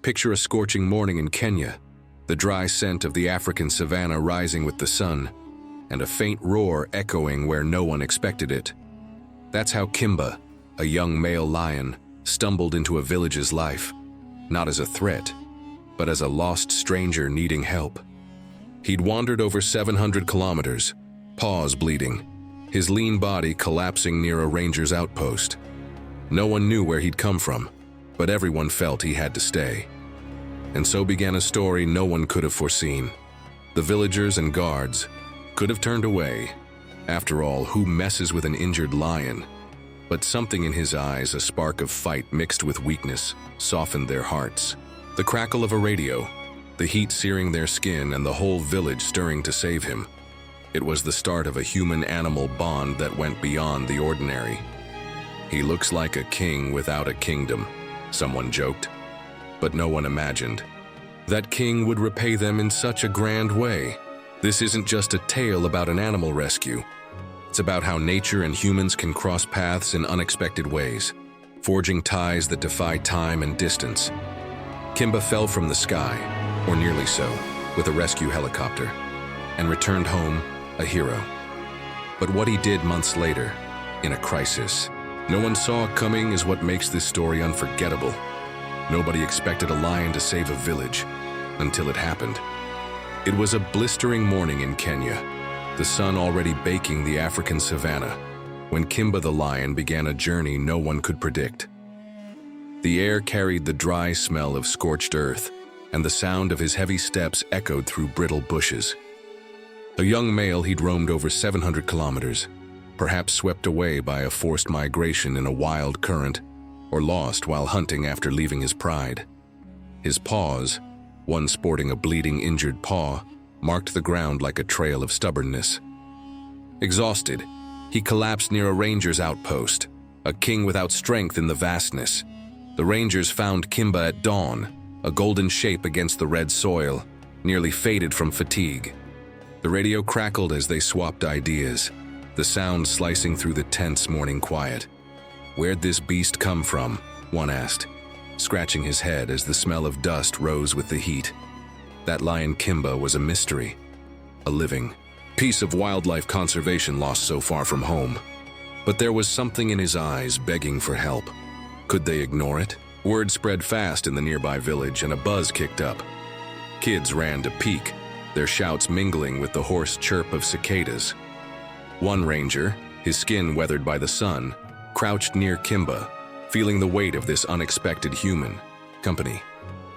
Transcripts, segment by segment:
Picture a scorching morning in Kenya, the dry scent of the African savanna rising with the sun, and a faint roar echoing where no one expected it. That's how Kimba, a young male lion, stumbled into a village's life, not as a threat, but as a lost stranger needing help. He'd wandered over 700 kilometers, paws bleeding, his lean body collapsing near a ranger's outpost. No one knew where he'd come from, but everyone felt he had to stay. And so began a story no one could have foreseen. The villagers and guards could have turned away. After all, who messes with an injured lion? But something in his eyes, a spark of fight mixed with weakness, softened their hearts. The crackle of a radio, the heat searing their skin, and the whole village stirring to save him. It was the start of a human-animal bond that went beyond the ordinary. "He looks like a king without a kingdom," someone joked. But no one imagined that king would repay them in such a grand way. This isn't just a tale about an animal rescue. It's about how nature and humans can cross paths in unexpected ways, forging ties that defy time and distance. Kimba fell from the sky, or nearly so, with a rescue helicopter, and returned home a hero. But what he did months later, in a crisis, no one saw coming, is what makes this story unforgettable. Nobody expected a lion to save a village, until it happened. It was a blistering morning in Kenya, the sun already baking the African savanna, when Kimba the lion began a journey no one could predict. The air carried the dry smell of scorched earth, and the sound of his heavy steps echoed through brittle bushes. A young male, he'd roamed over 700 kilometers, perhaps swept away by a forced migration in a wild current, or lost while hunting after leaving his pride. His paws, one sporting a bleeding, injured paw, marked the ground like a trail of stubbornness. Exhausted, he collapsed near a ranger's outpost, a king without strength in the vastness. The rangers found Kimba at dawn, a golden shape against the red soil, nearly faded from fatigue. The radio crackled as they swapped ideas, the sound slicing through the tense morning quiet. "Where'd this beast come from?" one asked, scratching his head as the smell of dust rose with the heat. That lion Kimba was a mystery, a living piece of wildlife conservation lost so far from home. But there was something in his eyes begging for help. Could they ignore it? Word spread fast in the nearby village, and a buzz kicked up. Kids ran to peek, their shouts mingling with the hoarse chirp of cicadas. One ranger, his skin weathered by the sun, crouched near Kimba, feeling the weight of this unexpected human company.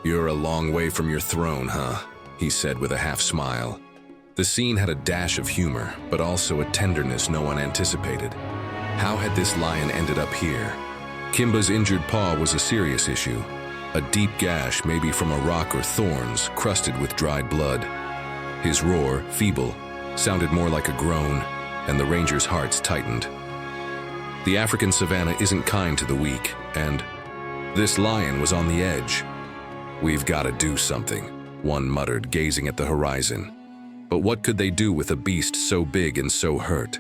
"You're a long way from your throne, huh?" he said with a half-smile. The scene had a dash of humor, but also a tenderness no one anticipated. How had this lion ended up here? Kimba's injured paw was a serious issue, a deep gash, maybe from a rock or thorns, crusted with dried blood. His roar, feeble, sounded more like a groan, and the rangers' hearts tightened. The African savanna isn't kind to the weak, and this lion was on the edge. "We've got to do something," one muttered, gazing at the horizon. But what could they do with a beast so big and so hurt?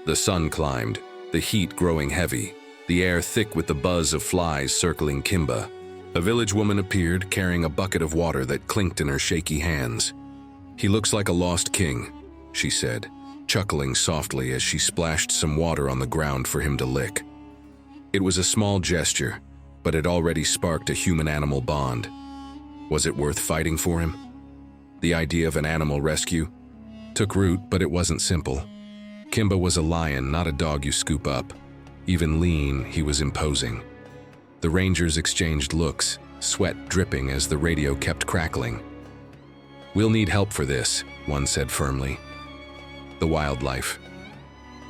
The sun climbed, the heat growing heavy, the air thick with the buzz of flies circling Kimba. A village woman appeared, carrying a bucket of water that clinked in her shaky hands. "He looks like a lost king," she said, chuckling softly as she splashed some water on the ground for him to lick. It was a small gesture, but it already sparked a human-animal bond. Was it worth fighting for him? The idea of an animal rescue took root, but it wasn't simple. Kimba was a lion, not a dog you scoop up. Even lean, he was imposing. The rangers exchanged looks, sweat dripping as the radio kept crackling. "We'll need help for this," one said firmly. The wildlife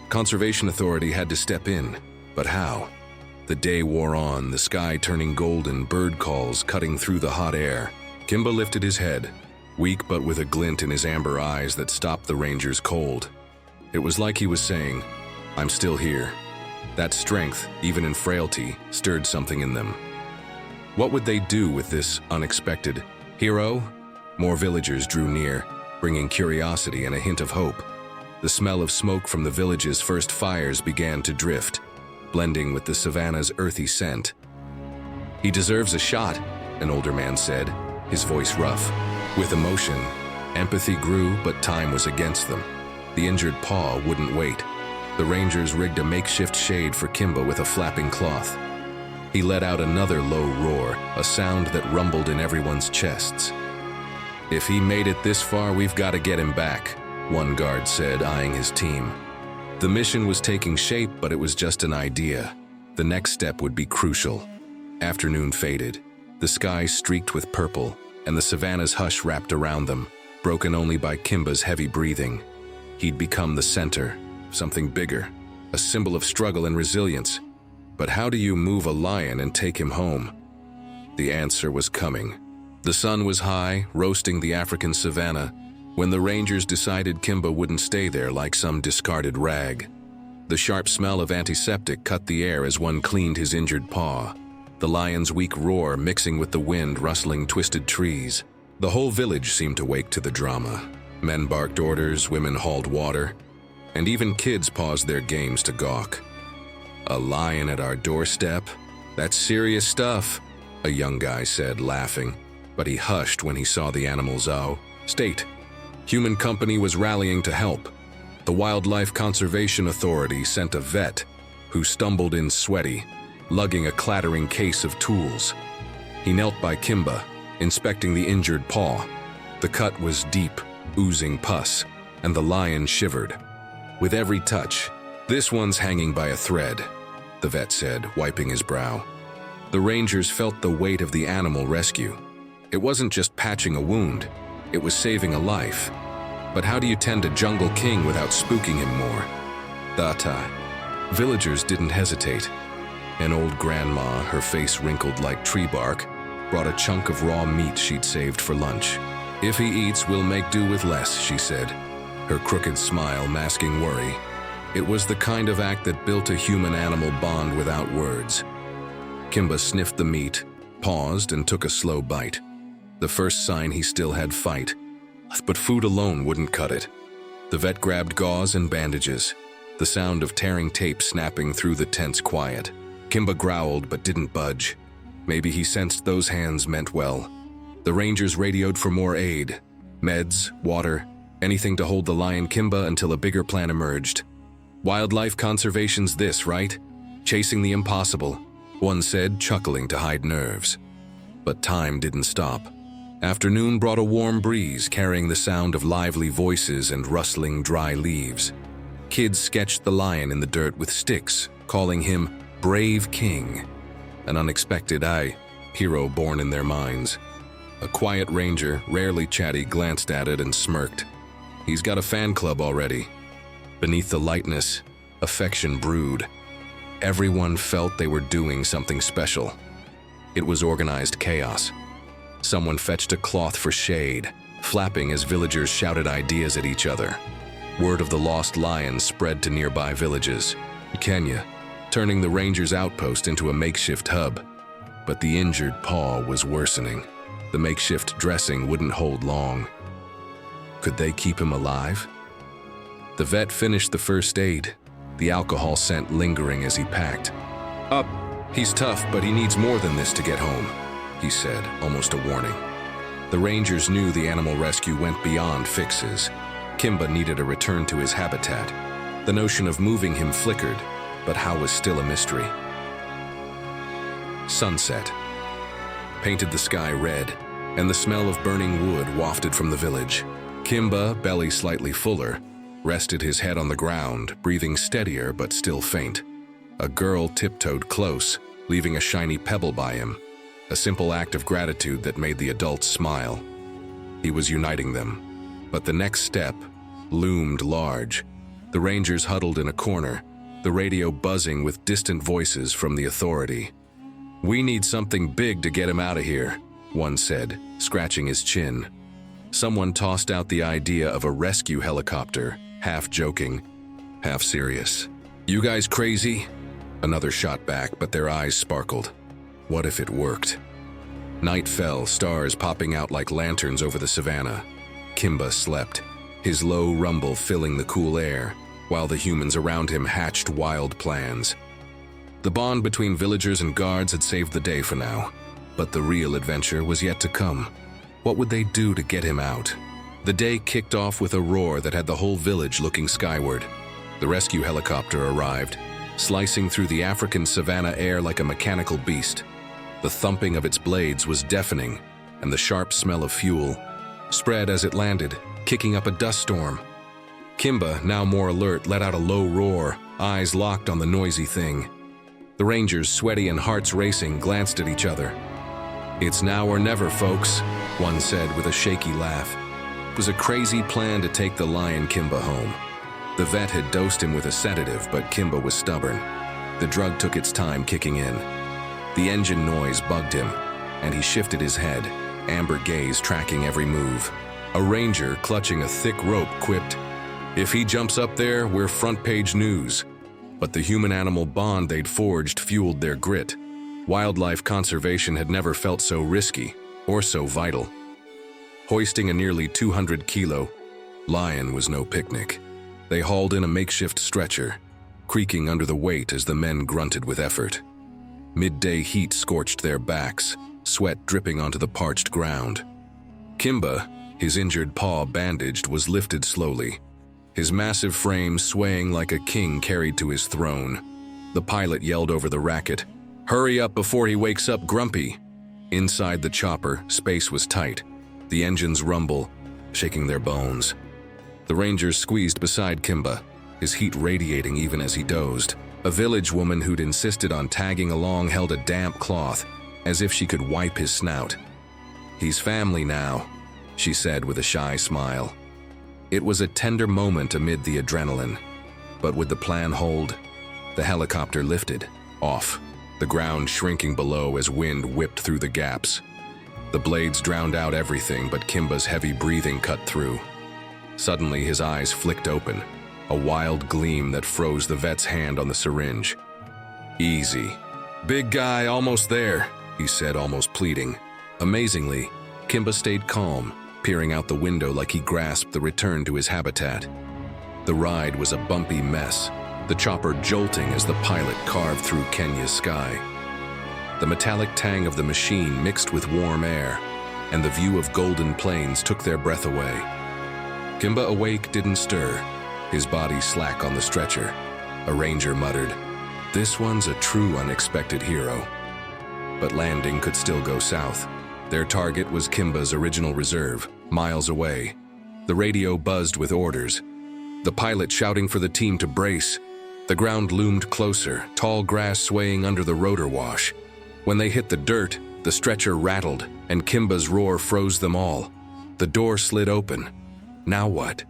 conservation authority had to step in, but how? The day wore on, the sky turning golden, bird calls cutting through the hot air. Kimba lifted his head, weak but with a glint in his amber eyes that stopped the rangers cold. It was like he was saying, "I'm still here." That strength, even in frailty, stirred something in them. What would they do with this unexpected hero? More villagers drew near, bringing curiosity and a hint of hope. The smell of smoke from the village's first fires began to drift, blending with the savanna's earthy scent. "He deserves a shot," an older man said, his voice rough. With emotion, empathy grew, but time was against them. The injured paw wouldn't wait. The Rangers rigged a makeshift shade for Kimba with a flapping cloth. He let out another low roar, a sound that rumbled in everyone's chests. "If he made it this far, we've got to get him back," one guard said, eyeing his team. The mission was taking shape, but it was just an idea. The next step would be crucial. Afternoon faded. The sky streaked with purple, and the savannah's hush wrapped around them, broken only by Kimba's heavy breathing. He'd become the center, something bigger, a symbol of struggle and resilience. But how do you move a lion and take him home? The answer was coming. The sun was high, roasting the African savanna, when the Rangers decided Kimba wouldn't stay there like some discarded rag. The sharp smell of antiseptic cut the air as one cleaned his injured paw, the lion's weak roar mixing with the wind rustling twisted trees. The whole village seemed to wake to the drama. Men barked orders, women hauled water, and even kids paused their games to gawk. "A lion at our doorstep? That's serious stuff," a young guy said, laughing, but he hushed when he saw the animal's state. Human company was rallying to help. The Wildlife Conservation Authority sent a vet who stumbled in sweaty, lugging a clattering case of tools. He knelt by Kimba, inspecting the injured paw. The cut was deep, oozing pus, and the lion shivered. With every touch, "This one's hanging by a thread," the vet said, wiping his brow. The Rangers felt the weight of the animal rescue. It wasn't just patching a wound, it was saving a life. But how do you tend a jungle king without spooking him more? Villagers didn't hesitate. An old grandma, her face wrinkled like tree bark, brought a chunk of raw meat she'd saved for lunch. "If he eats, we'll make do with less," she said, her crooked smile masking worry. It was the kind of act that built a human-animal bond without words. Kimba sniffed the meat, paused, and took a slow bite. The first sign he still had fight. But food alone wouldn't cut it. The vet grabbed gauze and bandages, the sound of tearing tape snapping through the tense quiet. Kimba growled but didn't budge. Maybe he sensed those hands meant well. The Rangers radioed for more aid. Meds, water, anything to hold the lion Kimba until a bigger plan emerged. "Wildlife conservation's this, right? Chasing the impossible," one said, chuckling to hide nerves. But time didn't stop. Afternoon brought a warm breeze, carrying the sound of lively voices and rustling dry leaves. Kids sketched the lion in the dirt with sticks, calling him Brave King, an unexpected hero born in their minds. A quiet ranger, rarely chatty, glanced at it and smirked. He's got a fan club already. Beneath the lightness, affection brewed. Everyone felt they were doing something special. It was organized chaos. Someone fetched a cloth for shade, flapping as villagers shouted ideas at each other. Word of the lost lion spread to nearby villages. Kenya, turning the Rangers' outpost into a makeshift hub. But the injured paw was worsening. The makeshift dressing wouldn't hold long. Could they keep him alive? The vet finished the first aid, the alcohol scent lingering as he packed. He's tough, but he needs more than this to get home," he said, almost a warning. The Rangers knew the animal rescue went beyond fixes. Kimba needed a return to his habitat. The notion of moving him flickered, but how was still a mystery. Sunset painted the sky red, and the smell of burning wood wafted from the village. Kimba, belly slightly fuller, rested his head on the ground, breathing steadier but still faint. A girl tiptoed close, leaving a shiny pebble by him, a simple act of gratitude that made the adults smile. He was uniting them. But the next step loomed large. The Rangers huddled in a corner, the radio buzzing with distant voices from the authority. "We need something big to get him out of here," one said, scratching his chin. Someone tossed out the idea of a rescue helicopter, half joking, half serious. "You guys crazy?" Another shot back, but their eyes sparkled. What if it worked? Night fell, stars popping out like lanterns over the savannah. Kimba slept, his low rumble filling the cool air, while the humans around him hatched wild plans. The bond between villagers and guards had saved the day for now. But the real adventure was yet to come. What would they do to get him out? The day kicked off with a roar that had the whole village looking skyward. The rescue helicopter arrived, slicing through the African savanna air like a mechanical beast. The thumping of its blades was deafening, and the sharp smell of fuel spread as it landed, kicking up a dust storm. Kimba, now more alert, let out a low roar, eyes locked on the noisy thing. The Rangers, sweaty and hearts racing, glanced at each other. "It's now or never, folks," one said with a shaky laugh. It was a crazy plan to take the lion Kimba home. The vet had dosed him with a sedative, but Kimba was stubborn. The drug took its time kicking in. The engine noise bugged him, and he shifted his head, amber gaze tracking every move. A ranger, clutching a thick rope, quipped, "If he jumps up there, we're front-page news." But the human-animal bond they'd forged fueled their grit. Wildlife conservation had never felt so risky or so vital. Hoisting a nearly 200-kilo lion was no picnic. They hauled in a makeshift stretcher, creaking under the weight as the men grunted with effort. Midday heat scorched their backs, sweat dripping onto the parched ground. Kimba, his injured paw bandaged, was lifted slowly, his massive frame swaying like a king carried to his throne. The pilot yelled over the racket, "Hurry up before he wakes up grumpy." Inside the chopper, space was tight, the engines rumble, shaking their bones. The Rangers squeezed beside Kimba, his heat radiating even as he dozed. A village woman who'd insisted on tagging along held a damp cloth, as if she could wipe his snout. "He's family now," she said with a shy smile. It was a tender moment amid the adrenaline. But would the plan hold? The helicopter lifted, off, the ground shrinking below as wind whipped through the gaps. The blades drowned out everything, but Kimba's heavy breathing cut through. Suddenly, his eyes flicked open, a wild gleam that froze the vet's hand on the syringe. "Easy. Big guy, almost there," he said, almost pleading. Amazingly, Kimba stayed calm, peering out the window like he grasped the return to his habitat. The ride was a bumpy mess, the chopper jolting as the pilot carved through Kenya's sky. The metallic tang of the machine mixed with warm air, and the view of golden plains took their breath away. Kimba, awake, didn't stir, his body slack on the stretcher. A ranger muttered, "This one's a true unexpected hero." But landing could still go south. Their target was Kimba's original reserve, miles away. The radio buzzed with orders, the pilot shouting for the team to brace. The ground loomed closer, tall grass swaying under the rotor wash. When they hit the dirt, the stretcher rattled, and Kimba's roar froze them all. The door slid open. Now what?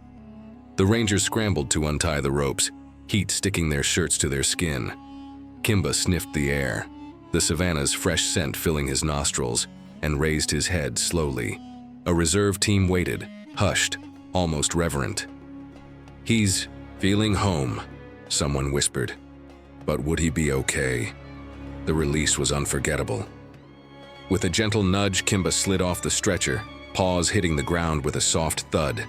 The Rangers scrambled to untie the ropes, heat sticking their shirts to their skin. Kimba sniffed the air, the savanna's fresh scent filling his nostrils, and raised his head slowly. A reserve team waited, hushed, almost reverent. "He's feeling home," someone whispered. But would he be okay? The release was unforgettable. With a gentle nudge, Kimba slid off the stretcher, paws hitting the ground with a soft thud.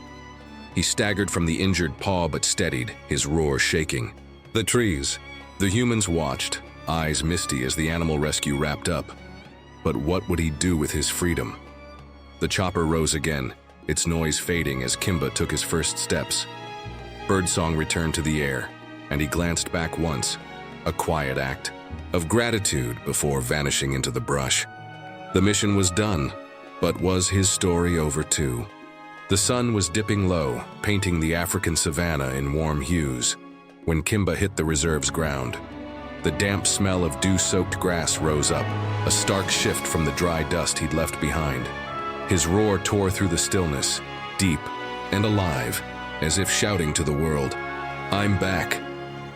He staggered from the injured paw but steadied, his roar shaking. The trees. The humans watched, eyes misty as the animal rescue wrapped up. But what would he do with his freedom? The chopper rose again, its noise fading as Kimba took his first steps. Birdsong returned to the air, and he glanced back once, a quiet act of gratitude before vanishing into the brush. The mission was done, but was his story over too? The sun was dipping low, painting the African savanna in warm hues, when Kimba hit the reserve's ground. The damp smell of dew-soaked grass rose up, a stark shift from the dry dust he'd left behind. His roar tore through the stillness, deep and alive, as if shouting to the world, "I'm back."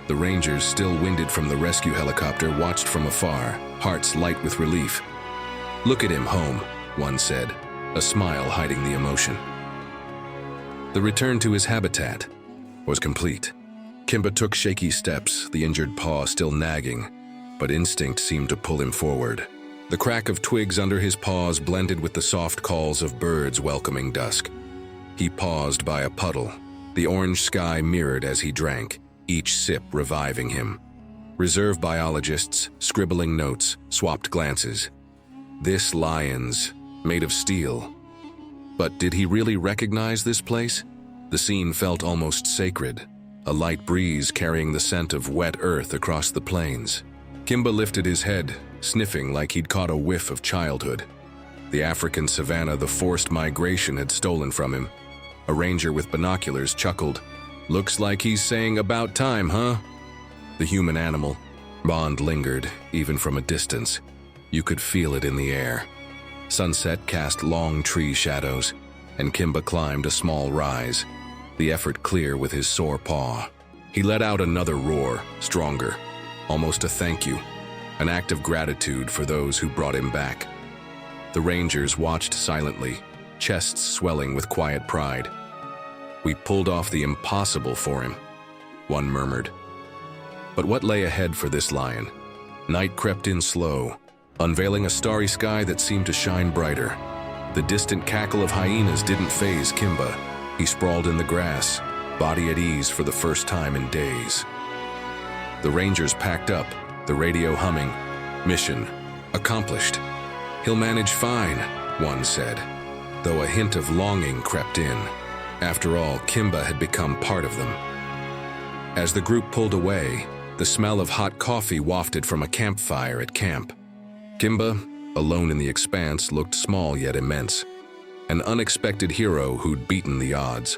The Rangers, still winded from the rescue helicopter, watched from afar, hearts light with relief. "Look at him home," one said, a smile hiding the emotion. The return to his habitat was complete. Kimba took shaky steps, the injured paw still nagging, but instinct seemed to pull him forward. The crack of twigs under his paws blended with the soft calls of birds welcoming dusk. He paused by a puddle, the orange sky mirrored as he drank, each sip reviving him. Reserve biologists, scribbling notes, swapped glances. This lion's made of steel. But did he really recognize this place? The scene felt almost sacred, a light breeze carrying the scent of wet earth across the plains. Kimba lifted his head, sniffing like he'd caught a whiff of childhood. The African savanna the forced migration had stolen from him. A ranger with binoculars chuckled. "Looks like he's saying about time, huh?" The human animal bond lingered, even from a distance. You could feel it in the air. Sunset cast long tree shadows, and Kimba climbed a small rise, the effort clear with his sore paw. He let out another roar, stronger, almost a thank you, an act of gratitude for those who brought him back. The rangers watched silently, chests swelling with quiet pride. "We pulled off the impossible for him," one murmured. But what lay ahead for this lion? Night crept in slow, unveiling a starry sky that seemed to shine brighter. The distant cackle of hyenas didn't faze Kimba. He sprawled in the grass, body at ease for the first time in days. The rangers packed up, the radio humming. Mission accomplished. "He'll manage fine," one said, though a hint of longing crept in. After all, Kimba had become part of them. As the group pulled away, the smell of hot coffee wafted from a campfire at camp. Kimba, alone in the expanse, looked small yet immense. An unexpected hero who'd beaten the odds.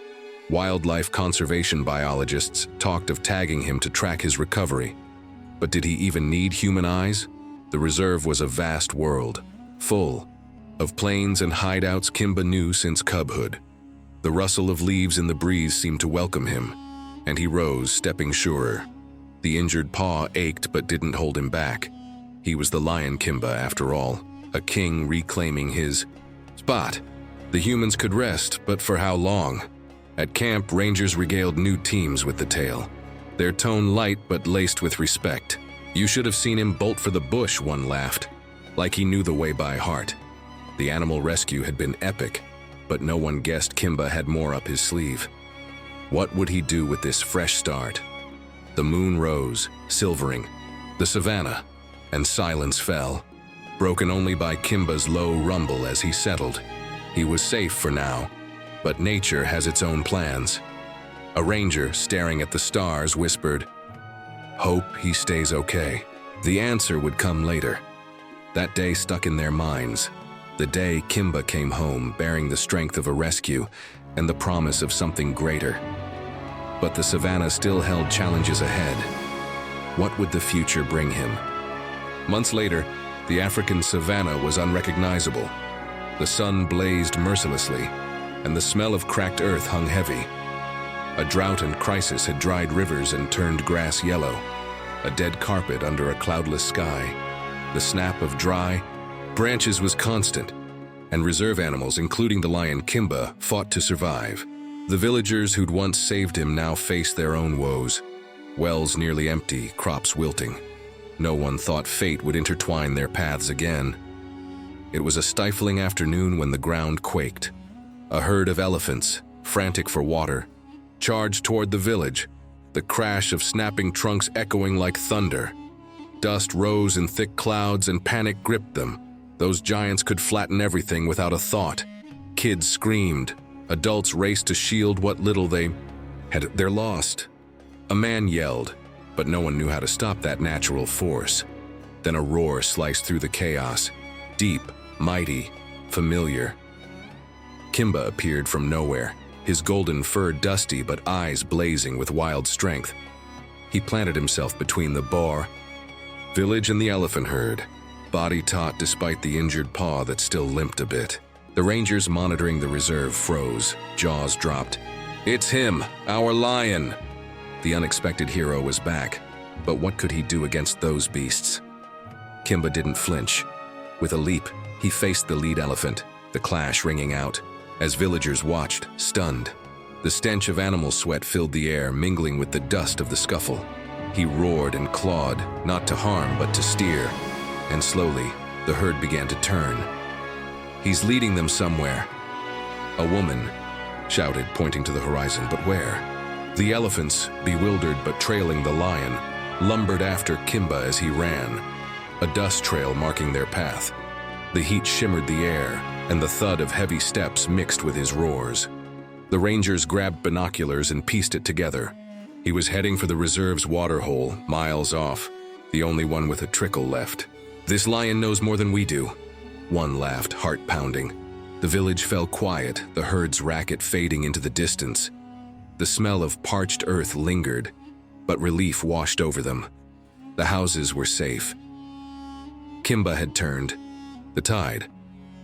Wildlife conservation biologists talked of tagging him to track his recovery. But did he even need human eyes? The reserve was a vast world, full of plains and hideouts Kimba knew since cubhood. The rustle of leaves in the breeze seemed to welcome him, and he rose, stepping surer. The injured paw ached but didn't hold him back. He was the lion Kimba, after all, a king reclaiming his spot. The humans could rest, but for how long? At camp, rangers regaled new teams with the tale. Their tone light but laced with respect. "You should have seen him bolt for the bush," one laughed, like he knew the way by heart. The animal rescue had been epic, but no one guessed Kimba had more up his sleeve. What would he do with this fresh start? The moon rose, silvering the savanna, and silence fell, broken only by Kimba's low rumble as he settled. He was safe for now, but nature has its own plans. A ranger, staring at the stars, whispered, "Hope he stays okay." The answer would come later. That day stuck in their minds. The day Kimba came home, bearing the strength of a rescue and the promise of something greater. But the savanna still held challenges ahead. What would the future bring him? Months later, the African savanna was unrecognizable. The sun blazed mercilessly, and the smell of cracked earth hung heavy. A drought and crisis had dried rivers and turned grass yellow, a dead carpet under a cloudless sky. The snap of dry branches was constant, and reserve animals, including the lion Kimba, fought to survive. The villagers who'd once saved him now faced their own woes. Wells nearly empty, crops wilting. No one thought fate would intertwine their paths again. It was a stifling afternoon when the ground quaked. A herd of elephants, frantic for water, charged toward the village, the crash of snapping trunks echoing like thunder. Dust rose in thick clouds and panic gripped them. Those giants could flatten everything without a thought. Kids screamed. Adults raced to shield what little they had. They're lost. A man yelled, but no one knew how to stop that natural force. Then a roar sliced through the chaos. Deep, mighty, familiar. Kimba appeared from nowhere, his golden fur dusty but eyes blazing with wild strength. He planted himself between the boar village and the elephant herd, body taut despite the injured paw that still limped a bit. The rangers monitoring the reserve froze, jaws dropped. "It's him, our lion!" The unexpected hero was back, but what could he do against those beasts? Kimba didn't flinch. With a leap, he faced the lead elephant, the clash ringing out, as villagers watched, stunned. The stench of animal sweat filled the air, mingling with the dust of the scuffle. He roared and clawed, not to harm but to steer, and slowly, the herd began to turn. "He's leading them somewhere." A woman shouted, pointing to the horizon, but where? The elephants, bewildered but trailing the lion, lumbered after Kimba as he ran, a dust trail marking their path. The heat shimmered the air, and the thud of heavy steps mixed with his roars. The rangers grabbed binoculars and pieced it together. He was heading for the reserve's waterhole, miles off, the only one with a trickle left. "This lion knows more than we do." One laughed, heart pounding. The village fell quiet, the herd's racket fading into the distance. The smell of parched earth lingered, but relief washed over them. The houses were safe. Kimba had turned. The tide.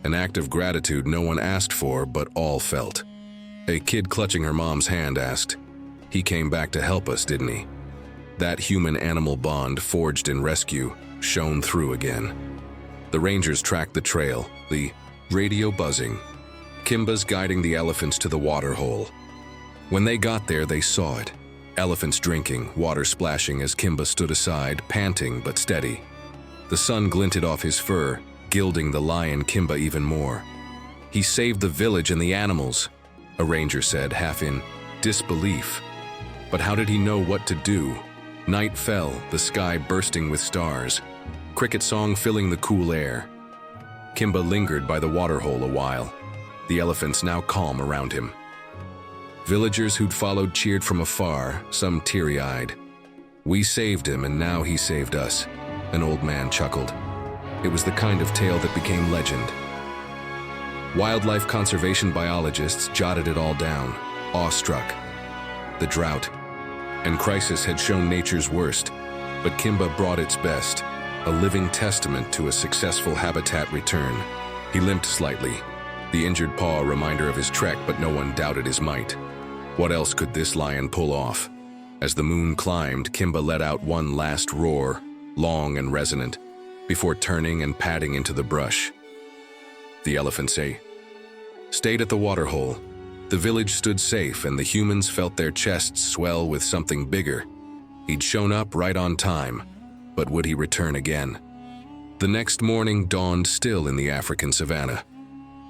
An act of gratitude no one asked for, but all felt. A kid clutching her mom's hand asked, "He came back to help us, didn't he?" That human-animal bond forged in rescue shone through again. The rangers tracked the trail, the radio buzzing. Kimba's guiding the elephants to the waterhole. When they got there, they saw it. Elephants drinking, water splashing as Kimba stood aside, panting but steady. The sun glinted off his fur, gilding the lion Kimba even more. "He saved the village and the animals," a ranger said, half in disbelief. But how did he know what to do? Night fell, the sky bursting with stars. Cricket song filling the cool air. Kimba lingered by the waterhole a while, the elephants now calm around him. Villagers who'd followed cheered from afar, some teary-eyed. "We saved him, and now he saved us," an old man chuckled. It was the kind of tale that became legend. Wildlife conservation biologists jotted it all down, awestruck. The drought and crisis had shown nature's worst, but Kimba brought its best, a living testament to a successful habitat return. He limped slightly, the injured paw a reminder of his trek, but no one doubted his might. What else could this lion pull off? As the moon climbed, Kimba let out one last roar, long and resonant, before turning and padding into the brush. The elephants stayed at the waterhole. The village stood safe, and the humans felt their chests swell with something bigger. He'd shown up right on time, but would he return again? The next morning dawned still in the African savanna.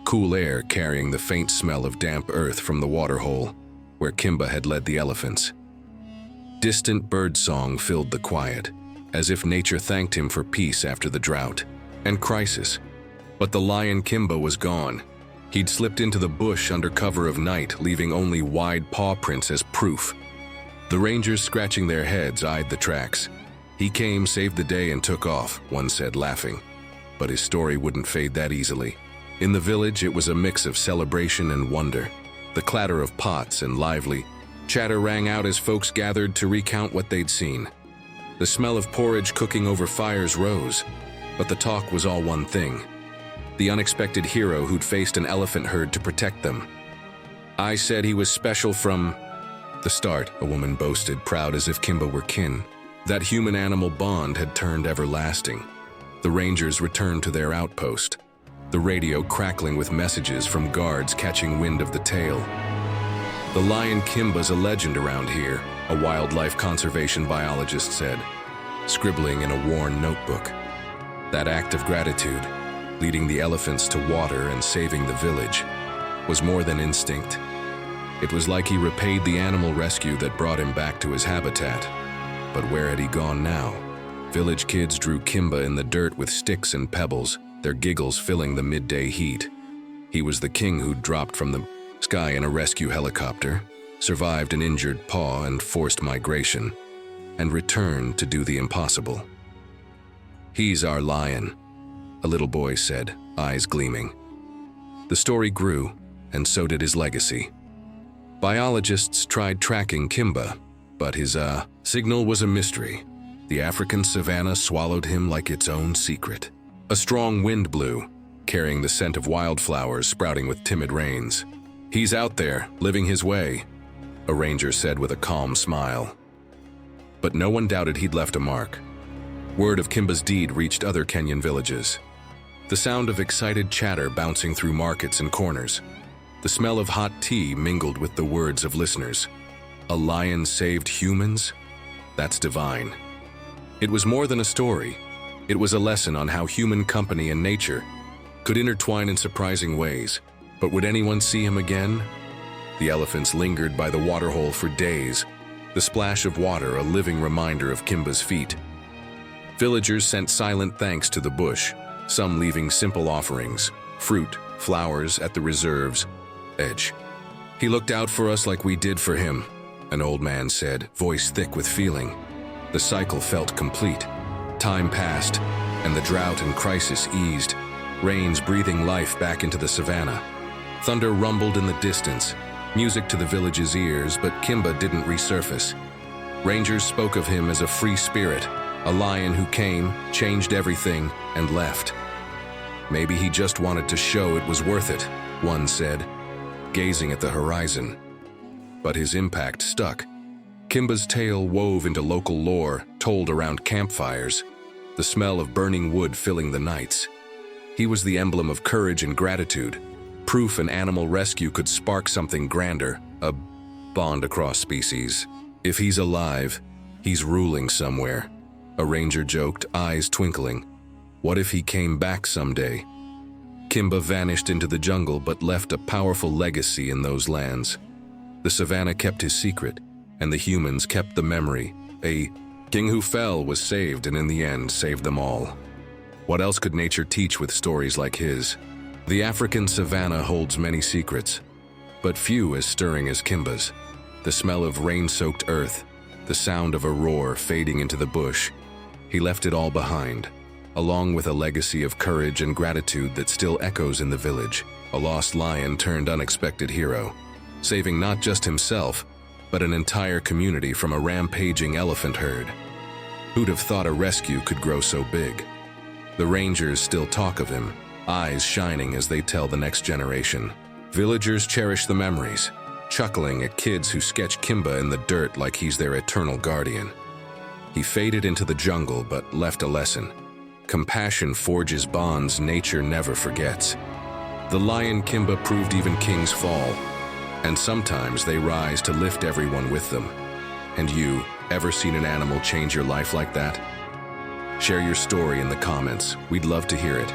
Cool air carrying the faint smell of damp earth from the waterhole, where Kimba had led the elephants. Distant birdsong filled the quiet, as if nature thanked him for peace after the drought and crisis. But the lion Kimba was gone. He'd slipped into the bush under cover of night, leaving only wide paw prints as proof. The rangers, scratching their heads, eyed the tracks. "He came, saved the day, and took off," one said, laughing. But his story wouldn't fade that easily. In the village, it was a mix of celebration and wonder. The clatter of pots and lively chatter rang out as folks gathered to recount what they'd seen. The smell of porridge cooking over fires rose, but the talk was all one thing: the unexpected hero who'd faced an elephant herd to protect them. "I said he was special from the start," a woman boasted, proud as if Kimba were kin. That human-animal bond had turned everlasting. The rangers returned to their outpost, the radio crackling with messages from guards catching wind of the tale. "The lion Kimba's a legend around here," a wildlife conservation biologist said, scribbling in a worn notebook. That act of gratitude, leading the elephants to water and saving the village, was more than instinct. It was like he repaid the animal rescue that brought him back to his habitat. But where had he gone now? Village kids drew Kimba in the dirt with sticks and pebbles, their giggles filling the midday heat. He was the king who'd dropped from the sky in a rescue helicopter, survived an injured paw and forced migration, and returned to do the impossible. "He's our lion," a little boy said, eyes gleaming. The story grew, and so did his legacy. Biologists tried tracking Kimba, but his signal was a mystery. The African savanna swallowed him like its own secret. A strong wind blew, carrying the scent of wildflowers sprouting with timid rains. "He's out there, living his way," a ranger said with a calm smile. But no one doubted he'd left a mark. Word of Kimba's deed reached other Kenyan villages. The sound of excited chatter bouncing through markets and corners. The smell of hot tea mingled with the words of listeners. "A lion saved humans? That's divine." It was more than a story. It was a lesson on how human company and nature could intertwine in surprising ways. But would anyone see him again? The elephants lingered by the waterhole for days, the splash of water a living reminder of Kimba's feat. Villagers sent silent thanks to the bush, some leaving simple offerings, fruit, flowers at the reserve's edge. "He looked out for us like we did for him," an old man said, voice thick with feeling. The cycle felt complete. Time passed, and the drought and crisis eased, rains breathing life back into the savannah. Thunder rumbled in the distance, music to the village's ears, but Kimba didn't resurface. Rangers spoke of him as a free spirit, a lion who came, changed everything, and left. "Maybe he just wanted to show it was worth it," one said, gazing at the horizon. But his impact stuck. Kimba's tale wove into local lore, told around campfires, the smell of burning wood filling the nights. He was the emblem of courage and gratitude, proof an animal rescue could spark something grander, a bond across species. "If he's alive, he's ruling somewhere," a ranger joked, eyes twinkling. What if he came back someday? Kimba vanished into the jungle but left a powerful legacy in those lands. The savannah kept his secret, and the humans kept the memory. A king who fell was saved and in the end saved them all. What else could nature teach with stories like his? The African savannah holds many secrets, but few as stirring as Kimba's. The smell of rain-soaked earth, the sound of a roar fading into the bush. He left it all behind, along with a legacy of courage and gratitude that still echoes in the village. A lost lion turned unexpected hero, saving not just himself, but an entire community from a rampaging elephant herd. Who'd have thought a rescue could grow so big? The rangers still talk of him, eyes shining as they tell the next generation. Villagers cherish the memories, chuckling at kids who sketch Kimba in the dirt like he's their eternal guardian. He faded into the jungle but left a lesson. Compassion forges bonds nature never forgets. The lion Kimba proved even kings fall, and sometimes they rise to lift everyone with them. And you, ever seen an animal change your life like that? Share your story in the comments. We'd love to hear it.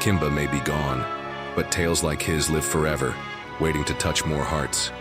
Kimba may be gone, but tales like his live forever, waiting to touch more hearts.